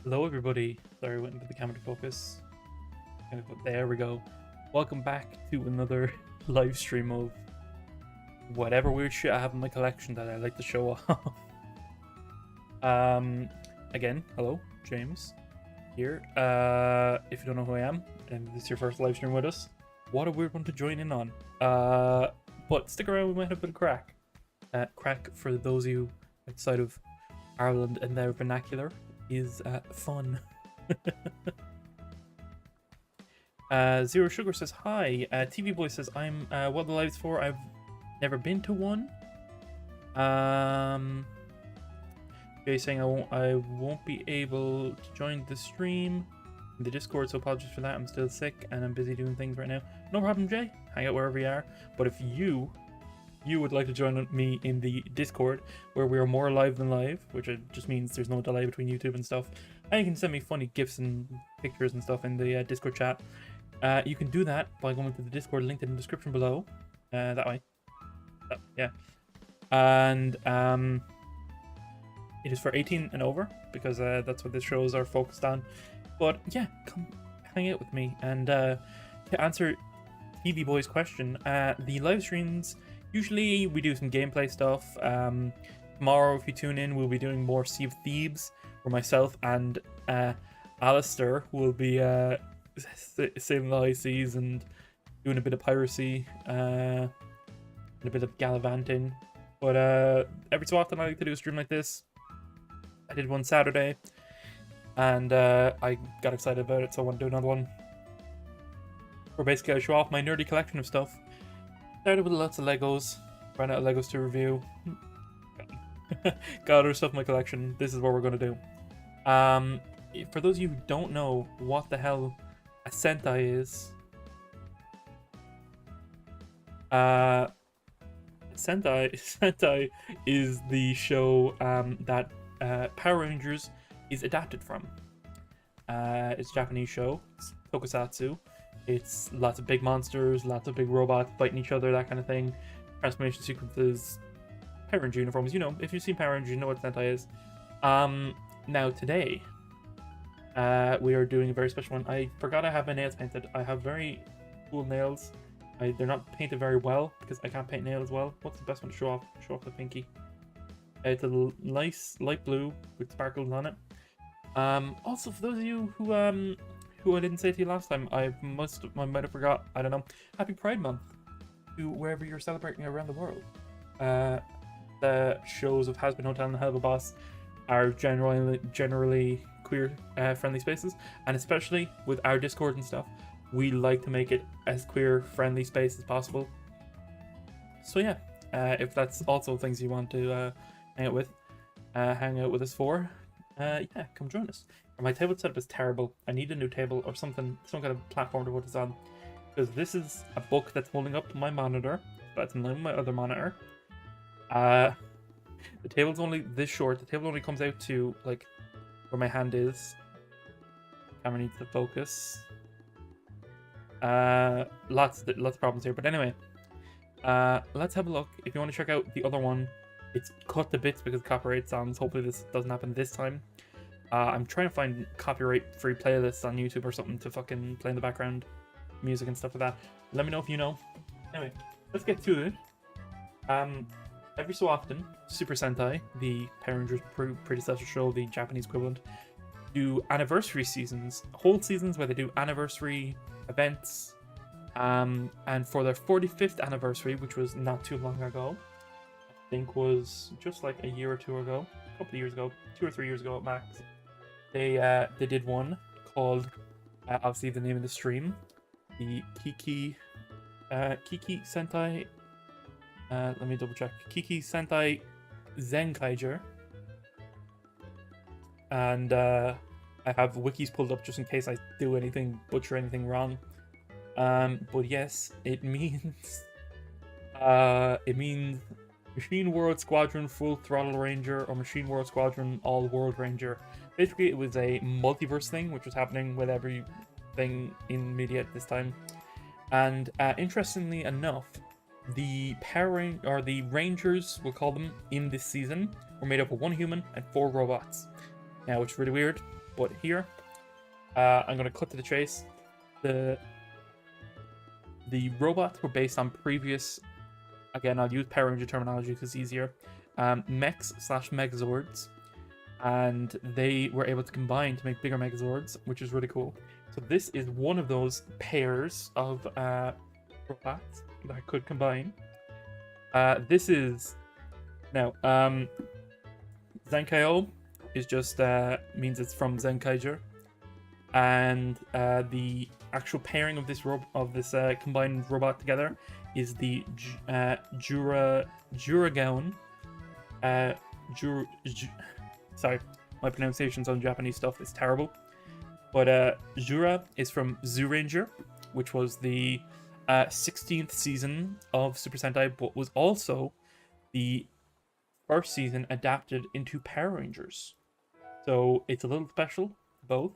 Hello everybody. Sorry, I went into the camera to focus. There we go. Welcome back to another live stream of whatever weird shit I have in my collection that I like to show off. Again, hello, James here. If you don't know who I am and this is your first live stream with us, what a weird one to join in on. But stick around, we might have a bit of crack. Crack, for those of you outside of Ireland and their vernacular, is fun. Zero Sugar says hi. TV Boy says I'm what the live's for. I've never been to one. Jay saying I won't be able to join the stream in the Discord, so apologies for that. I'm still sick and I'm busy doing things right now. No problem, Jay. Hang out wherever you are. But if you would like to join me in the Discord, where we are more live than live, which just means there's no delay between YouTube and stuff, and you can send me funny gifs and pictures and stuff in the Discord chat. You can do that by going to the Discord linked in the description below. That way. Yeah. And it is for 18 and over, because that's what the shows are focused on. But yeah, come hang out with me. And to answer TV Boy's question, the live streams, usually we do some gameplay stuff. Tomorrow, if you tune in, we'll be doing more Sea of Thieves, where myself and Alistair will be sailing the high seas and doing a bit of piracy and a bit of gallivanting. But every so often I like to do a stream like this. I did one Saturday, and I got excited about it, so I want to do another one. Where basically I show off my nerdy collection of stuff. Started with lots of Legos, ran out of Legos to review. Got other stuff in my collection. This is what we're going to do. For those of you who don't know what the hell a Sentai is, Sentai is the show that Power Rangers is adapted from. It's a Japanese show. It's tokusatsu. It's lots of big monsters, lots of big robots fighting each other, that kind of thing. Transformation sequences, Power Ranger uniforms. You know, if you've seen Power Rangers, you know what Sentai is. Now today, we are doing a very special one. I forgot I have my nails painted. I have very cool nails. They're not painted very well because I can't paint nails well. What's the best one to show off? Show off the pinky. It's a nice light blue with sparkles on it. Also, for those of you who I didn't say to you last time, I might have forgot. I don't know. Happy Pride Month to wherever you're celebrating around the world. The shows of Hazbin Hotel and Helluva Boss are generally queer friendly spaces, and especially with our Discord and stuff, we like to make it as queer friendly space as possible. So yeah, if that's also things you want to hang out with us for, yeah, come join us. My table setup is terrible. I need a new table or something, some kind of platform to put this on, because this is a book that's holding up to my monitor, that's in line with my other monitor. The table's only this short. The table only comes out to like where my hand is. Camera needs to focus. Lots of problems here, but anyway, let's have a look. If you want to check out the other one, it's cut to bits because of copyright songs. Hopefully this doesn't happen this time. I'm trying to find copyright-free playlists on YouTube or something to fucking play in the background, music and stuff like that. Let me know if you know. Anyway, let's get to it. Every so often, Super Sentai, the Power Rangers predecessor show, the Japanese equivalent, do anniversary seasons, whole seasons where they do anniversary events. And for their 45th anniversary, which was not too long ago, I think was just like a year or two ago, a couple of years ago, 2 or 3 years ago at max, they did one called, obviously the name of the stream, the Kikai Sentai. Let me double check. Kikai Sentai Zenkaiger. And I have wikis pulled up just in case I do anything, butcher anything wrong. But yes, it means Machine World Squadron Full Throttle Ranger or Machine World Squadron All World Ranger. Basically, it was a multiverse thing, which was happening with everything in media at this time. And interestingly enough, the Rangers, we'll call them, in this season, were made up of 1 human and 4 robots. Now, it's really weird. But here, I'm going to cut to the chase. The robots were based on previous, again, I'll use Power Ranger terminology because it's easier, mechs slash Megazords, and they were able to combine to make bigger Megazords, which is really cool. So this is one of those pairs of robots that could combine. This is now Zenkaiger is just means it's from Zenkaiger, and the actual pairing of this combined robot together is the Juragaon. Sorry, my pronunciations on Japanese stuff is terrible. But Jura is from Zyuranger, which was the 16th season of Super Sentai, but was also the first season adapted into Power Rangers. So it's a little special, both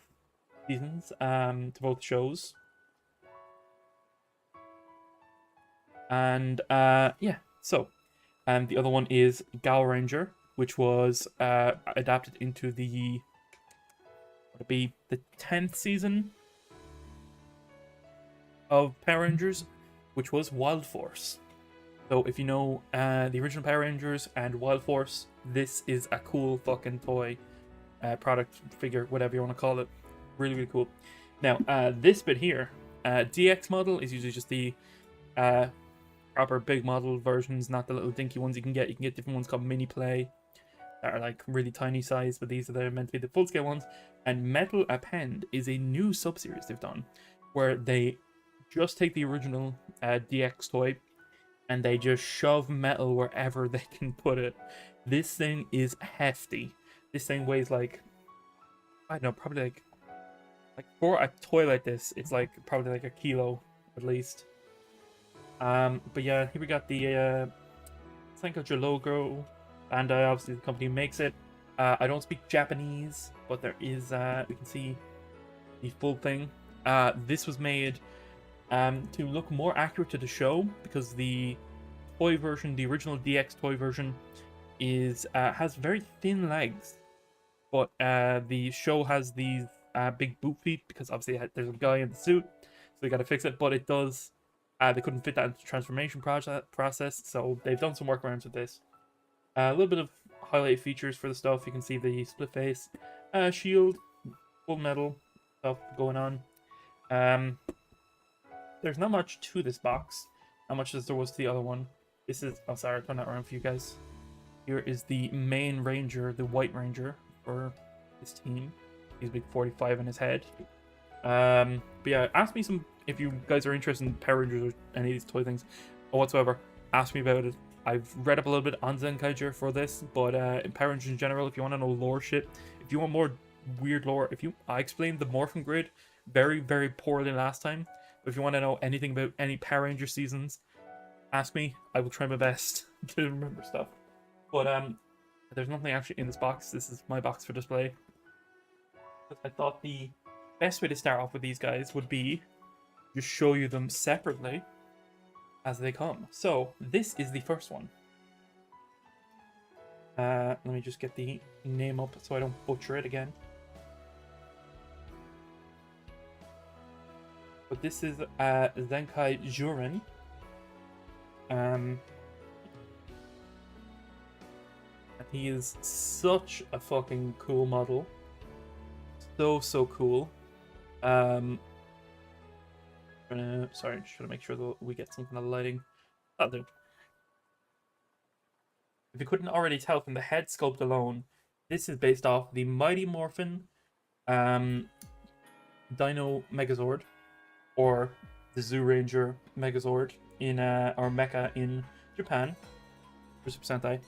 seasons, to both shows. And yeah, so the other one is Gal Ranger, which was adapted into the, would it be the 10th season of Power Rangers, which was Wild Force. So if you know the original Power Rangers and Wild Force, this is a cool fucking toy, product, figure, whatever you want to call it. Really, really cool. Now, this bit here, DX model is usually just the proper big model versions, not the little dinky ones you can get. You can get different ones called mini play that are like really tiny size, but these are meant to be the full scale ones. And Metal Append is a new sub-series they've done where they just take the original DX toy and they just shove metal wherever they can put it. This thing is hefty. This thing weighs like, I don't know, probably like for a toy like this, it's like probably like a kilo at least. But yeah, here we got the Zenkaiger logo. Bandai, obviously the company makes it. I don't speak Japanese, but there is we can see the full thing. This was made to look more accurate to the show because the toy version, the original DX toy version, is has very thin legs, but the show has these big boot feet because obviously there's a guy in the suit, so they got to fix it. But it does. They couldn't fit that into the transformation process, so they've done some workarounds with this. A little bit of highlight features for the stuff. You can see the split face, shield, full metal stuff going on. There's not much to this box, not much as there was to the other one. This is, oh sorry, I'll turn that around for you guys. Here is the main ranger, the White Ranger for this team. He's a big 45 in his head. But yeah, ask me some, if you guys are interested in Power Rangers or any of these toy things or whatsoever, ask me about it. I've read up a little bit on Zenkaiger for this, but in Power Rangers in general, if you want to know lore shit, if you want more weird lore, I explained the Morphin Grid very, very poorly last time. But if you want to know anything about any Power Ranger seasons, ask me. I will try my best to remember stuff. But there's nothing actually in this box. This is my box for display. I thought the best way to start off with these guys would be just show you them separately as they come. So this is the first one. Let me just get the name up so I don't butcher it again. But this is Zenkai Juran. And he is such a fucking cool model. So cool. Sorry, just trying to make sure that we get some kind of lighting. That'll do. If you couldn't already tell from the head sculpt alone, this is based off the Mighty Morphin Dino Megazord, or the Zyuranger Megazord in or Mecha in Japan for Super Sentai.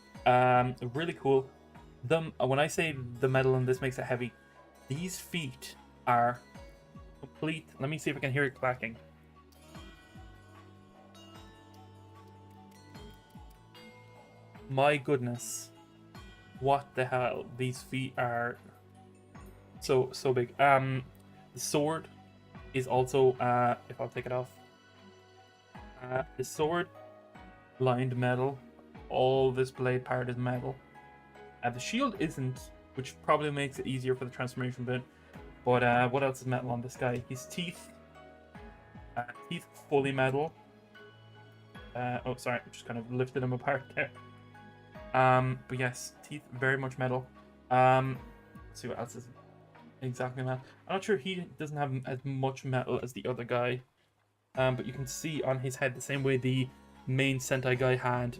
Really cool. When I say the metal in this makes it heavy, these feet are complete. Let me see if I can hear it clacking. My goodness, what the hell? These feet are so big. The sword is also if I'll take it off. The sword, lined metal. All this blade part is metal. The shield isn't, which probably makes it easier for the transformation bit. But what else is metal on this guy? His teeth. Teeth fully metal. Oh, sorry, I just kind of lifted him apart there. But yes, teeth very much metal. Let's see what else is exactly metal. I'm not sure he doesn't have as much metal as the other guy. But you can see on his head the same way the main Sentai guy had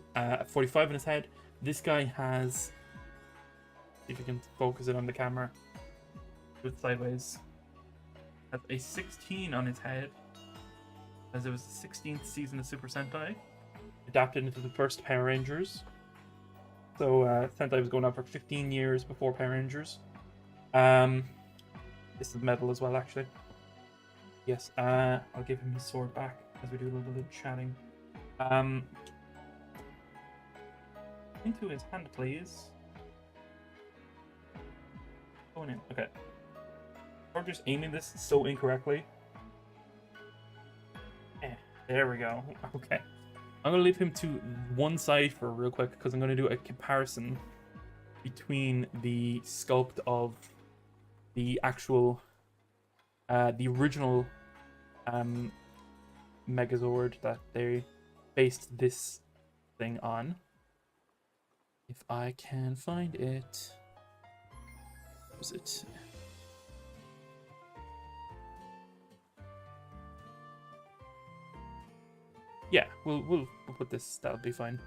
45 in his head. This guy has, if you can focus it on the camera, do it sideways, has a 16 on his head, as it was the 16th season of Super Sentai, adapted into the first Power Rangers. So Sentai was going on for 15 years before Power Rangers. This is metal as well, actually. Yes, I'll give him his sword back as we do a little bit of chatting. Into his hand, please. Going in. Okay. Or just aiming this so incorrectly. There we go. Okay. I'm going to leave him to one side for real quick because I'm going to do a comparison between the sculpt of the actual, the original Megazord that they based this thing on. If I can find it. Was it? Yeah, we'll put this. That'll be fine.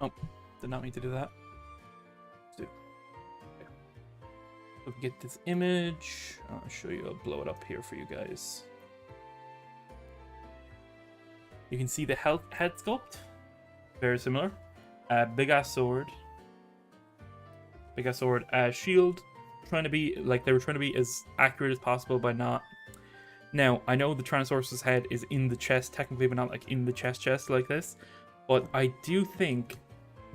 Oh, did not mean to do that. Let's do. Okay. We'll get this image. I'll show you. I'll blow it up here for you guys. You can see the head sculpt. Very similar. Big ass sword. Big ass sword. Shield. Trying to be like they were trying to be as accurate as possible by not. Now, I know the Tyrannosaurus's head is in the chest, technically, but not like in the chest like this. But I do think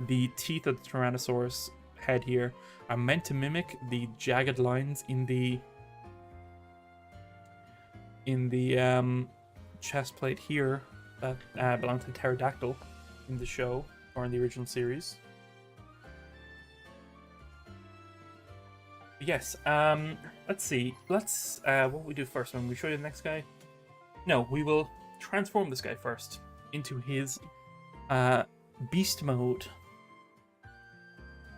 the teeth of the Tyrannosaurus head here are meant to mimic the jagged lines in the chest plate here that belong to Pterodactyl in the show or in the original series. Yes, let's see. Let's, what will we do first? When we show you the next guy? No, we will transform this guy first into his beast mode.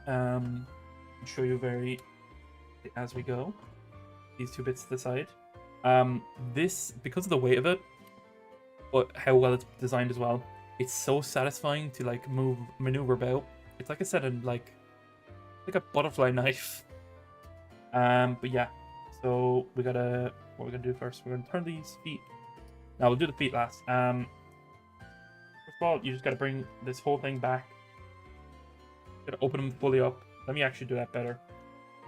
Show you very as we go. These two bits to the side. This, because of the weight of it, but how well it's designed as well, it's so satisfying to like maneuver about. It's like I said, like a butterfly knife. But yeah, so what we're gonna do first, we're gonna turn these feet. Now we'll do the feet last. First of all, you just gotta bring this whole thing back. Gotta open them fully up. Let me actually do that better.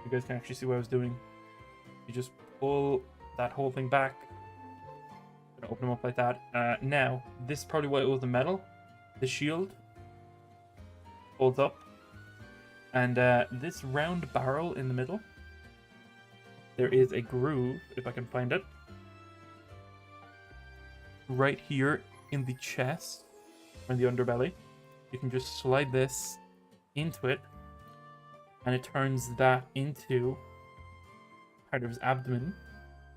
You guys can actually see what I was doing. You just pull that whole thing back. Gonna open them up like that. Now, this is probably why it was the metal. The shield folds up. And this round barrel in the middle, there is a groove, if I can find it, right here in the chest, or in the underbelly. You can just slide this into it, and it turns that into part of his abdomen.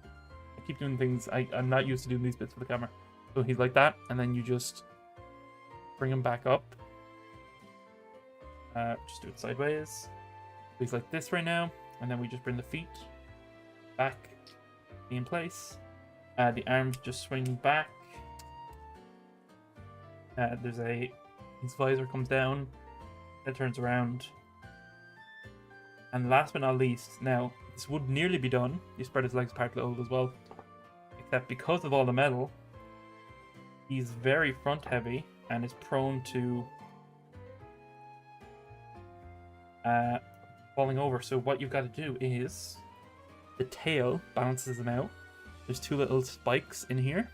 I keep doing things, I'm not used to doing these bits for the camera. So he's like that, and then you just bring him back up. Just do it sideways. He's like this right now, and then we just bring the feet back in place. The arms just swing back. His visor comes down, it turns around. And last but not least, now this would nearly be done. You spread his legs apart a little as well. Except because of all the metal, he's very front heavy and is prone to falling over. So what you've got to do is the tail balances them out. There's two little spikes in here,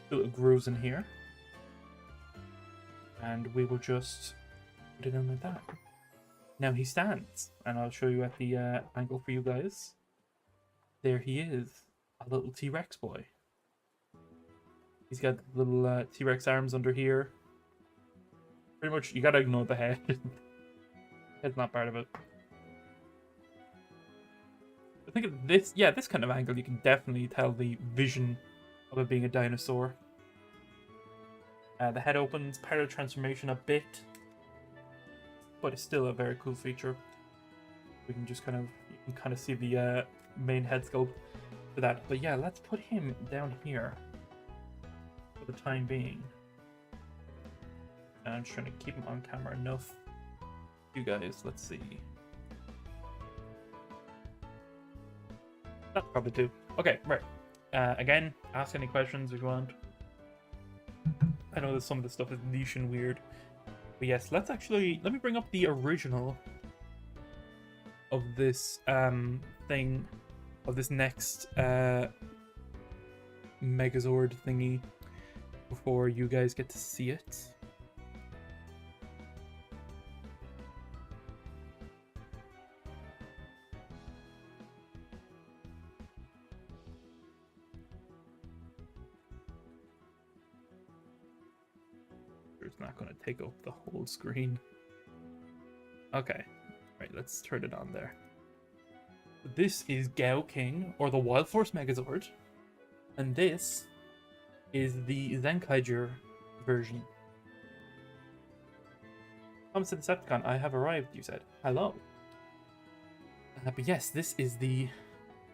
two little grooves in here, and we will just put it in like that. Now he stands, and I'll show you at the angle for you guys. There he is, a little T-Rex boy. He's got little T-Rex arms under here. Pretty much, you gotta ignore the head. Head's not part of it. think at this, yeah, this kind of angle, you can definitely tell the vision of it being a dinosaur. The head opens, part of the transformation a bit, but it's still a very cool feature. We can just you can kind of see the main head sculpt for that. But yeah, let's put him down here for the time being. And I'm just trying to keep him on camera enough. You guys, let's see. That'll probably do. Okay, right. Again, ask any questions if you want. I know that some of the stuff is niche and weird. But yes, let me bring up the original of this thing, of this next Megazord thingy before you guys get to see it. It's not going to take up the whole screen. Okay, right, let's turn it on there. This is Gao King, or the Wild Force Megazord, and this is the Zenkaiger version. Come to Decepticon, I have arrived, you said. Hello. But yes, this is the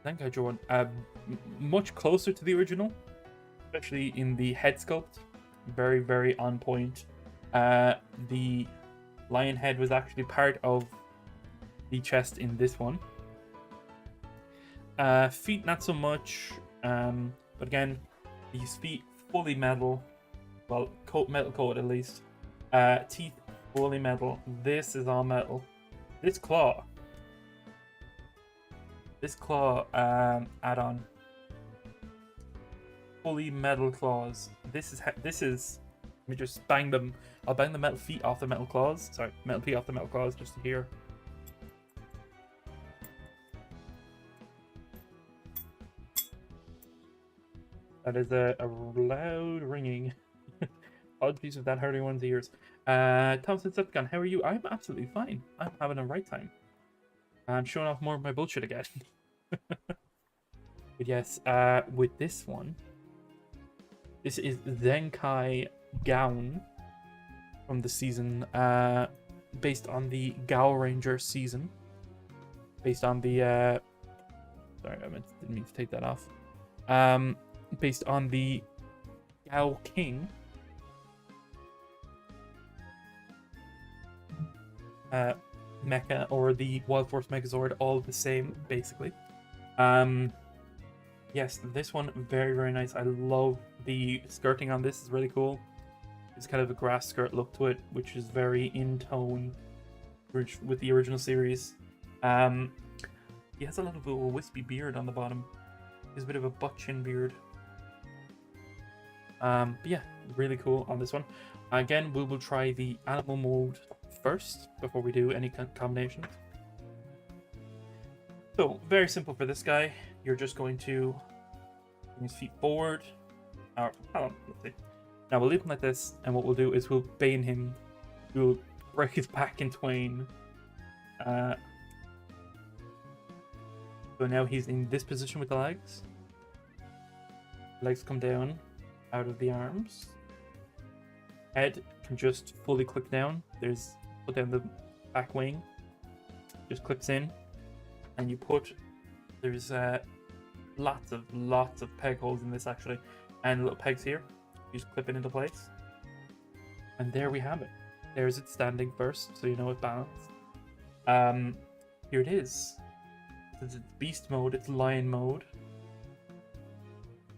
Zenkai Juran, much closer to the original, especially in the head sculpt. Very, very on point. The lion head was actually part of the chest in this one. Feet not so much, but again, these feet fully metal, well, metal coat at least. Teeth fully metal. This is all metal. This claw add-on, fully metal claws. This is let me just bang them. I'll bang the metal feet off the metal claws. Sorry, metal feet off the metal claws just to hear. That is a loud ringing. Apologies if that hurt anyone's ears. Thompson Septicon, how are you? I'm absolutely fine. I'm having a right time. I'm showing off more of my bullshit again. But yes, with this one, this is Zenkai Gaon from the season, based on the Gao Ranger season. Based on the, sorry, didn't mean to take that off. Based on the Gao King. Mecha, or the Wild Force Megazord, all the same, basically. Yes, this one, very, very nice. I love the skirting on this, is really cool. It's kind of a grass skirt look to it, which is very in tone with the original series. He has a little bit of a wispy beard on the bottom. He's a bit of a butt chin beard. But yeah, really cool on this one. Again, we will try the animal mode first before we do any combinations. So, very simple for this guy. You're just going to bring his feet forward. Or, hold on, let's see. Now we'll leave him like this, and what we'll do is we'll bane him. We'll break his back in twain. So now he's in this position with the legs. Legs come down out of the arms. Head can just fully click down. Put down the back wing. Just clips in, and you put. There's lots of peg holes in this actually, and little pegs here. You just clip it into place, and there we have it. There's it standing first, so you know it's balanced. Here it is. It's beast mode. It's lion mode.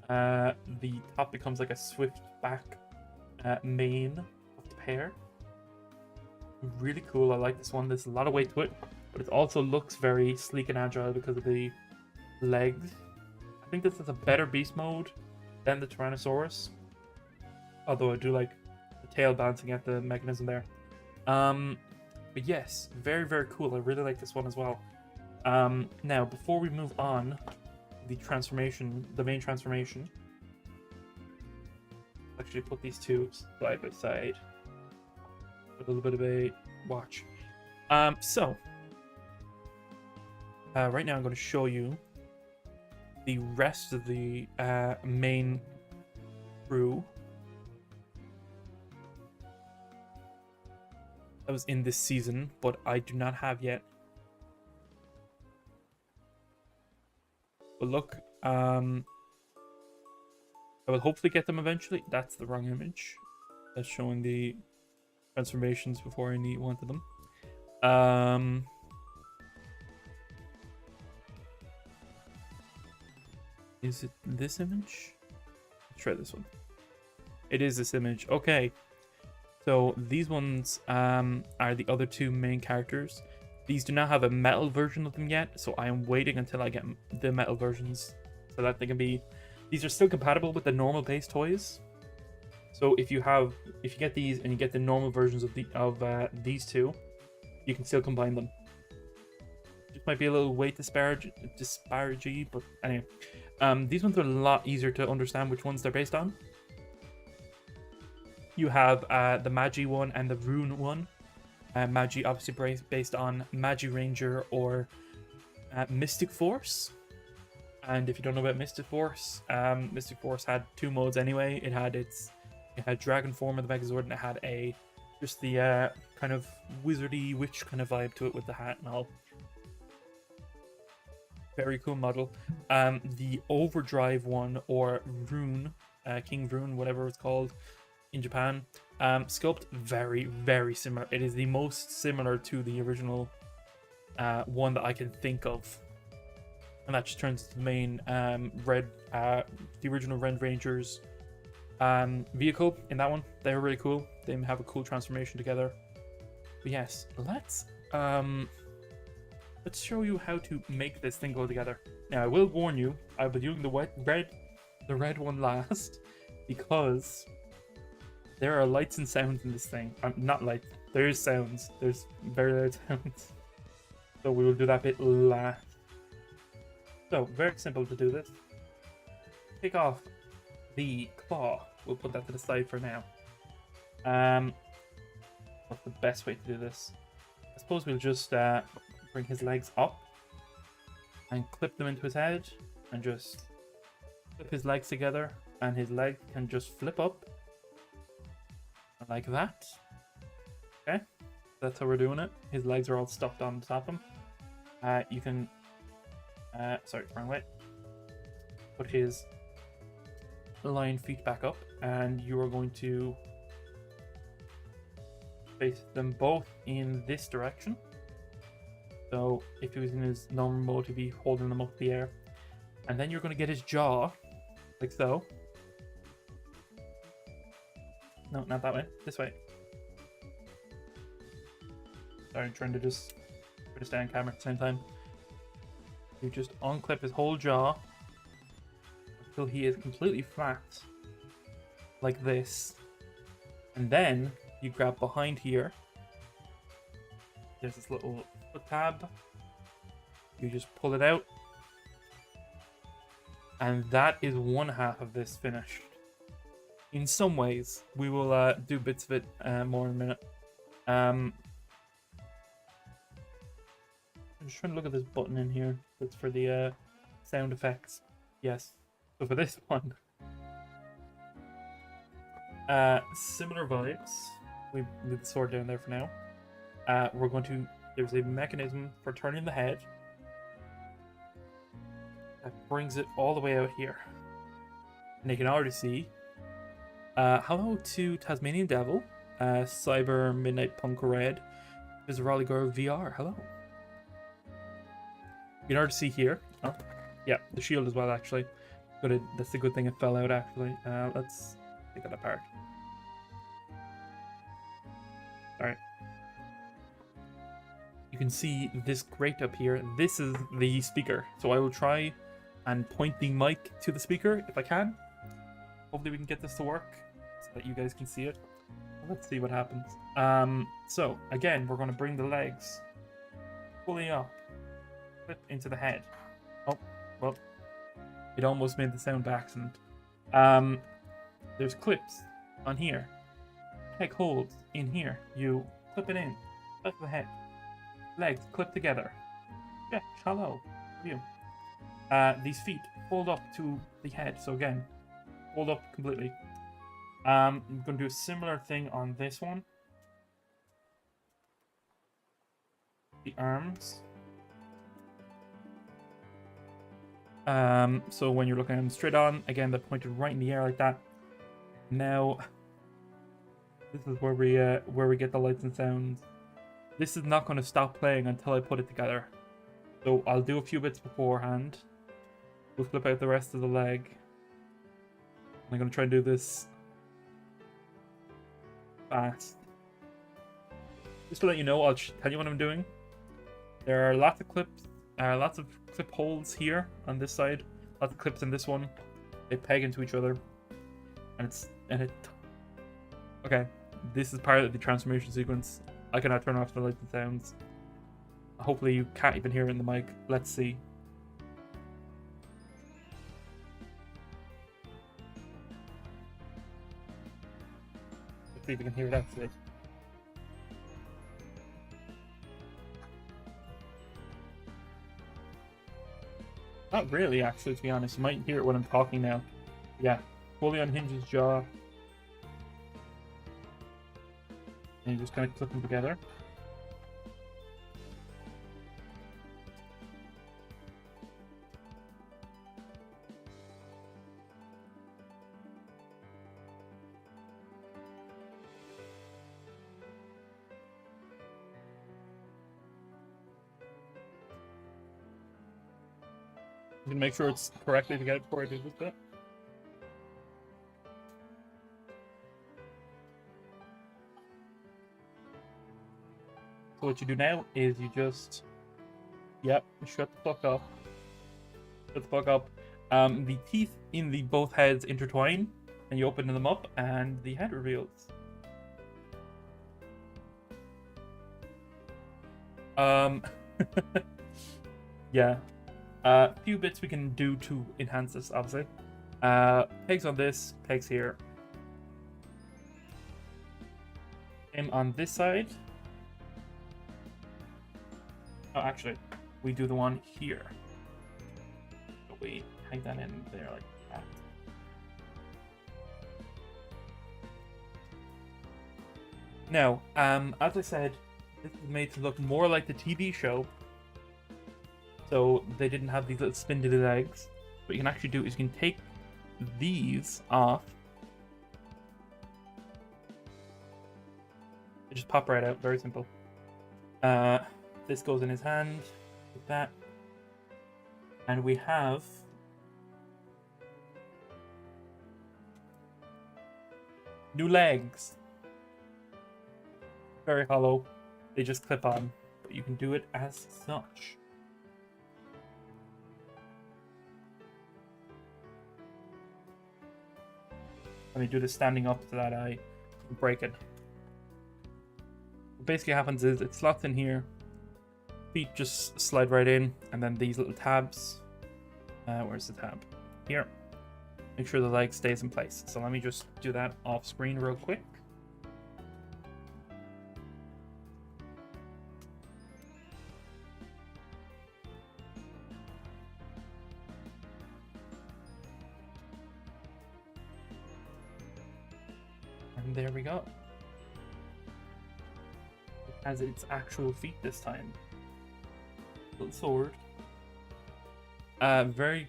The top becomes like a swift back mane of the pair. Really cool. I like this one. There's a lot of weight to it, but it also looks very sleek and agile because of the legs. I think this is a better beast mode than the Tyrannosaurus, although I do like the tail bouncing at the mechanism there. But yes, very, very cool. I really like this one as well. Now, before we move on, the main transformation. Actually, put these two side by side. A little bit of a watch. Right now I'm going to show you the rest of the main crew that was in this season, but I do not have yet. But look, I will hopefully get them eventually. That's the wrong image. That's showing the transformations before I wanted them. Is it this image? Let's try this one. It is this image. Okay. So these ones are the other two main characters. These do not have a metal version of them yet, so I am waiting until I get the metal versions so that they can be. These are still compatible with the normal base toys. So if you get these and you get the normal versions of these two, you can still combine them. Just might be a little weight disparity, but anyway. These ones are a lot easier to understand which ones they're based on. You have the Magi one and the Rune one. Magi obviously based on Magi Ranger or Mystic Force. And if you don't know about Mystic Force had two modes anyway. It had Dragon form of the Megazord, and it had just the kind of wizardy witch kind of vibe to it with the hat and all. Very cool model. The Overdrive one, or Rune, King Rune, whatever it's called in Japan, sculpt very, very similar. It is the most similar to the original one that I can think of. And that just turns to the main the original Red Rangers vehicle in that one. They were really cool. They have a cool transformation together. But yes, let's show you how to make this thing go together. Now I will warn you, I'll be doing the red one last, because there are lights and sounds in this thing. Not lights, there is sounds. There's very loud sounds. So we will do that bit last. So, very simple to do this. Take off the claw. We'll put that to the side for now. What's the best way to do this? I suppose we'll just bring his legs up and clip them into his head and just flip his legs together, and his leg can just flip up like that. Okay, that's how we're doing it. His legs are all stuffed on top of him. You can sorry, wrong way. Put his lion feet back up, and you are going to face them both in this direction. So if he was in his normal mode, he'd be holding them up in the air. And then you're going to get his jaw, like so. No, not that way. This way. Sorry, I'm trying to just put a stay on camera at the same time. You just unclip his whole jaw until he is completely flat, like this. And then you grab behind here. There's this little foot tab. You just pull it out. And that is one half of this finished. In some ways, we will do bits of it more in a minute. I'm just trying to look at this button in here. That's for the sound effects. Yes. So for this one, similar vibes. We leave the sword down there for now. We're going to. There's a mechanism for turning the head that brings it all the way out here, and you can already see. Hello to Tasmanian Devil, Cyber Midnight Punk Red, Vizarali Girl VR. Hello. You can already see here. Oh, yeah, the shield as well. Actually, good. That's the good thing. It fell out. Actually, let's take that apart. All right. You can see this grate up here. This is the speaker. So I will try and point the mic to the speaker if I can. Hopefully we can get this to work so that you guys can see it. Let's see what happens. So again, we're going to bring the legs fully up, flip into the head. Oh, well, it almost made the sound by accident. There's clips on here. Take hold in here. You clip it in, flip the head. Legs clip together. Yeah, hello. View. These feet hold up to the head. So again, hold up completely. I'm going to do a similar thing on this one. The arms. So when you're looking at them straight on, again, they're pointed right in the air like that. Now, this is where we get the lights and sounds. This is not going to stop playing until I put it together. So I'll do a few bits beforehand. We'll flip out the rest of the leg. I'm going to try and do this fast. Just to let you know, I'll tell you what I'm doing. There are lots of clips, lots of clip holes here on this side. Lots of clips in this one. They peg into each other, Okay, this is part of the transformation sequence. I cannot turn off the lights and sounds. Hopefully you can't even hear it in the mic. Let's see. Let's see if we can hear it actually. Not really, actually, to be honest. You might hear it when I'm talking now. Yeah, fully unhinge his jaw. And you just kind of clip them together. You can make sure it's correctly together before I do this bit. So what you do now is you just, yep, shut the fuck up. Shut the fuck up. The teeth in the both heads intertwine, and you open them up, and the head reveals. Yeah. A few bits we can do to enhance this, obviously. Pegs on this, pegs here. Same on this side. Oh, actually, we do the one here. So we hang that in there like that. Now, as I said, this is made to look more like the TV show. So they didn't have these little spindly legs. What you can actually do is you can take these off. They just pop right out, very simple. This goes in his hand, like that. And we have new legs. Very hollow. They just clip on, but you can do it as such. Let me do this standing up so that I can break it. What basically happens is it slots in here. Feet just slide right in, and then these little tabs. Where's the tab? Here. Make sure the leg stays in place. So let me just do that off screen real quick. And there we go. It has its actual feet this time. Little sword. Very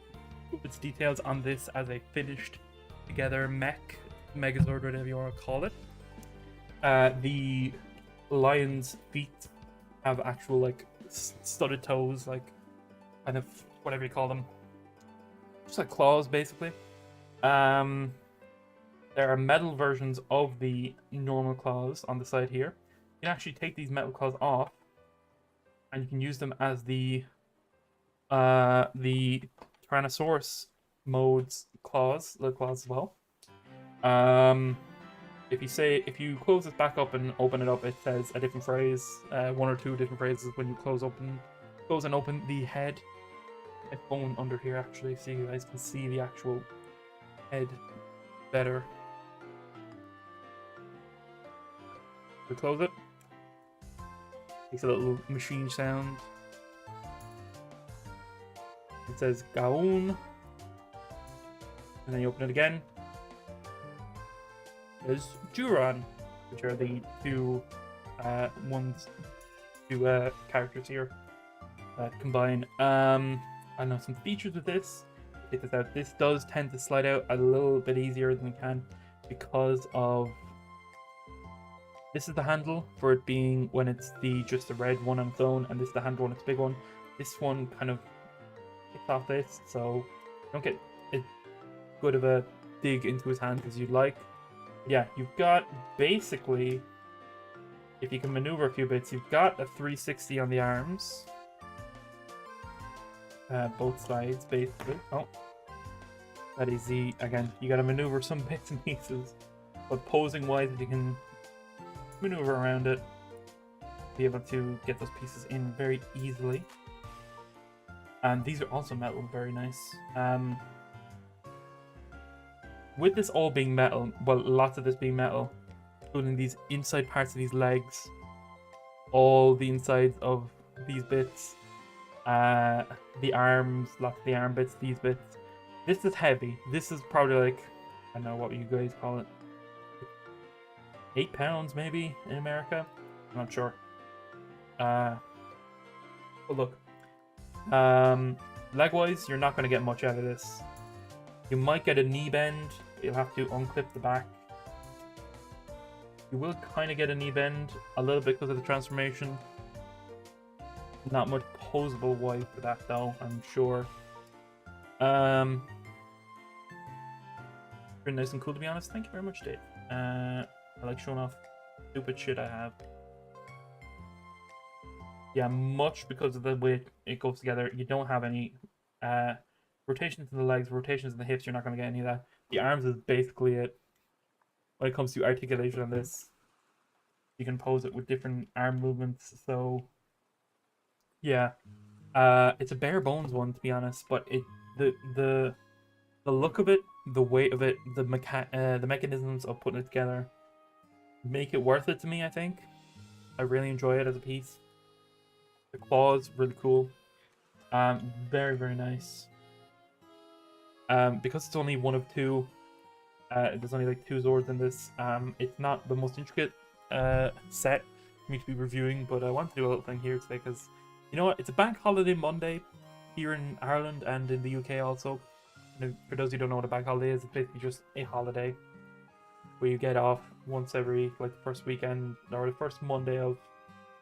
good details on this as a finished together mech, Megazord, whatever you want to call it. The lion's feet have actual like studded toes, like kind of whatever you call them, just like claws basically. There are metal versions of the normal claws on the side here. You can actually take these metal claws off, and you can use them as the Tyrannosaurus mode's claws, little claws as well. If you close this back up and open it up, it says a different phrase, one or two different phrases when you close and open the head. A bone under here actually, so you guys can see the actual head better. We close it. Makes a little machine sound. It says Gaon. And then you open it again. There's Juran, which are the two characters here that combine. I know some features with this. Take this out. This does tend to slide out a little bit easier than it can because of this is the handle for it being when it's just the red one on its own, and this is the handle when it's big one. This one kind of kicks off this, so you don't get as good of a dig into his hand as you'd like. Yeah, you've got basically, if you can maneuver a few bits, you've got a 360 on the arms. Both sides, basically. Oh, that is the, again, you gotta maneuver some bits and pieces. But posing wise, if you can maneuver around it, be able to get those pieces in very easily. And these are also metal, very nice. With this all being metal, well, lots of this being metal, including these inside parts of these legs, all the insides of these bits, the arms, lots of the arm bits, these bits. This is heavy. This is probably like, I don't know what you guys call it, 8 pounds maybe in America. I'm not sure. But look, leg-wise, you're not going to get much out of this. You might get a knee bend. You'll have to unclip the back. You will kind of get a knee bend a little bit because of the transformation. Not much posable wise for that though, I'm sure. Pretty nice and cool to be honest. Thank you very much, Dave. I like showing off stupid shit I have. Yeah, much because of the way it goes together. You don't have any rotations in the legs, rotations in the hips. You're not going to get any of that. The arms is basically it. When it comes to articulation on this, you can pose it with different arm movements. So yeah, it's a bare bones one to be honest. But the look of it, the weight of it, the mechanisms of putting it together make it worth it to me. I think I really enjoy it as a piece. The claws really cool. Very very nice. Because it's only one of two. There's only like 2 Zords in this. It's not the most intricate set for me to be reviewing, but I want to do a little thing here today because you know what? It's a bank holiday Monday here in Ireland and in the UK also. And for those who don't know what a bank holiday is, it's basically just a holiday where you get off once every like the first weekend or the first Monday of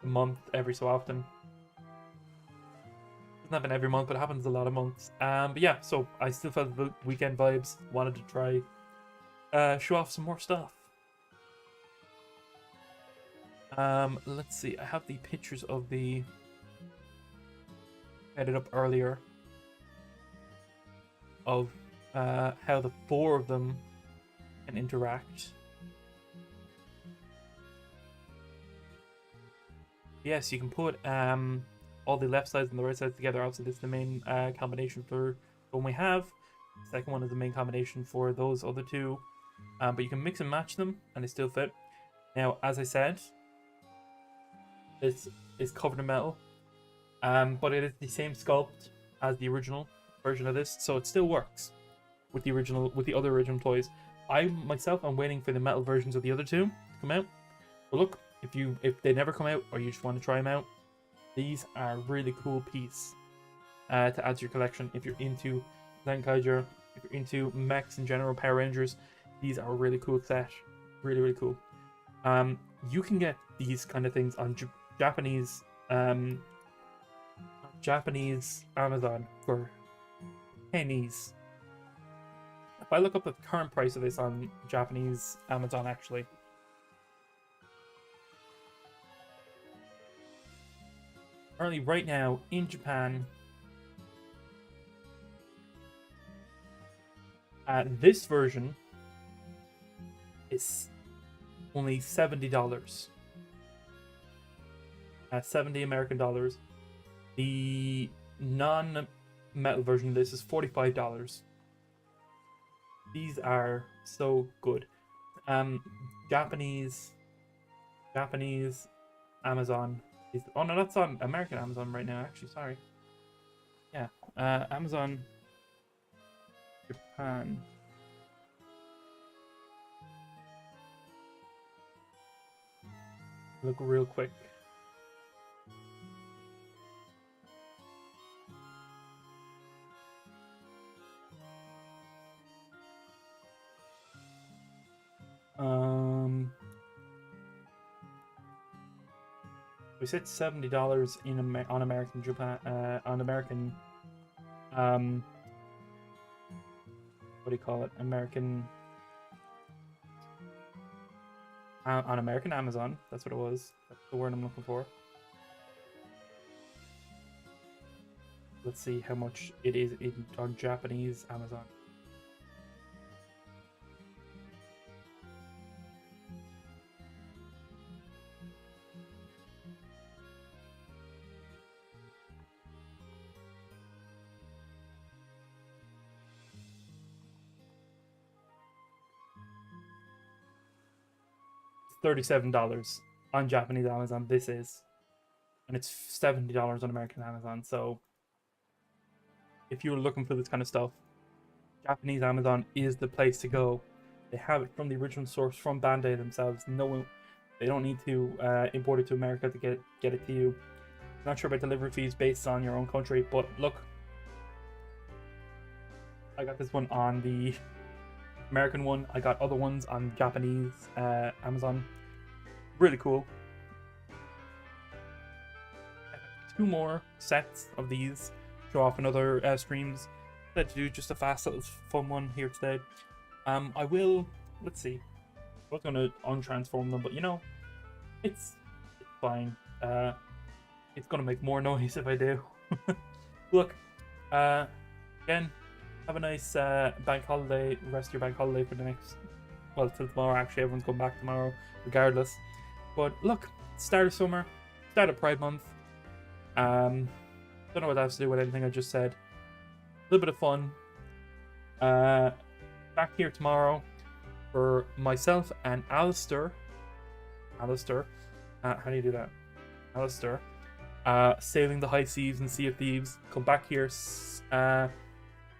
the month every so often. Doesn't happen every month, but it happens a lot of months. But yeah, so I still felt the weekend vibes. Wanted to try show off some more stuff. Let's see. I have the pictures of the headed up earlier of how the 4 of them can interact. Yes, you can put all the left sides and the right sides together. Obviously, this is the main combination for the one we have. The second one is the main combination for those other 2. But you can mix and match them, and they still fit. Now, as I said, this is covered in metal, but it is the same sculpt as the original version of this, so it still works with the other original toys. I myself am waiting for the metal versions of the other 2 to come out. But look, if they never come out or you just want to try them out, these are a really cool piece to add to your collection. If you're into Zenkaiger, if you're into mechs in general, Power Rangers, these are a really cool set. Really, really cool. You can get these kind of things on Japanese Amazon for pennies. If I look up the current price of this on Japanese Amazon, actually, currently right now in Japan, this version is only $70. 70 American dollars. The non-metal version of this is $45. These are so good. Japanese Amazon is, oh no, that's on American Amazon right now, actually, sorry. Yeah, Amazon Japan. Look real quick. We said $70 on American Japan on American what do you call it? American on American Amazon. That's what it was. That's the word I'm looking for. Let's see how much it is on Japanese Amazon. $37 on Japanese Amazon. This is, and it's $70 on American Amazon. So, if you're looking for this kind of stuff, Japanese Amazon is the place to go. They have it from the original source from Bandai themselves. No one, they don't need to import it to America to get it to you. I'm not sure about delivery fees based on your own country, but look, I got this one on the American one. I got other ones on Japanese Amazon. Really cool. Two more sets of these. Show off in other streams. Let's do just a fast little fun one here today. I will. Let's see. I was gonna untransform them, but you know, it's fine. It's gonna make more noise if I do. Look. Again. Have a nice bank holiday, rest of your bank holiday for the next, well, till tomorrow. Actually, everyone's going back tomorrow, regardless. But look, start of summer, start of Pride Month. Don't know what that has to do with anything I just said. A little bit of fun. Back here tomorrow for myself and Alistair. Alistair, how do you do that? Alistair, sailing the high seas and Sea of Thieves. Come back here.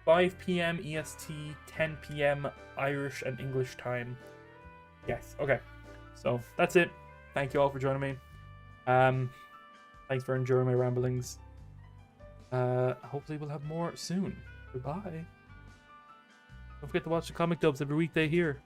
5 p.m. EST, 10 p.m. Irish and English time. Yes, okay. So that's it. Thank you all for joining me. Thanks for enjoying my ramblings. Hopefully we'll have more soon. Goodbye. Don't forget to watch the comic dubs every weekday here.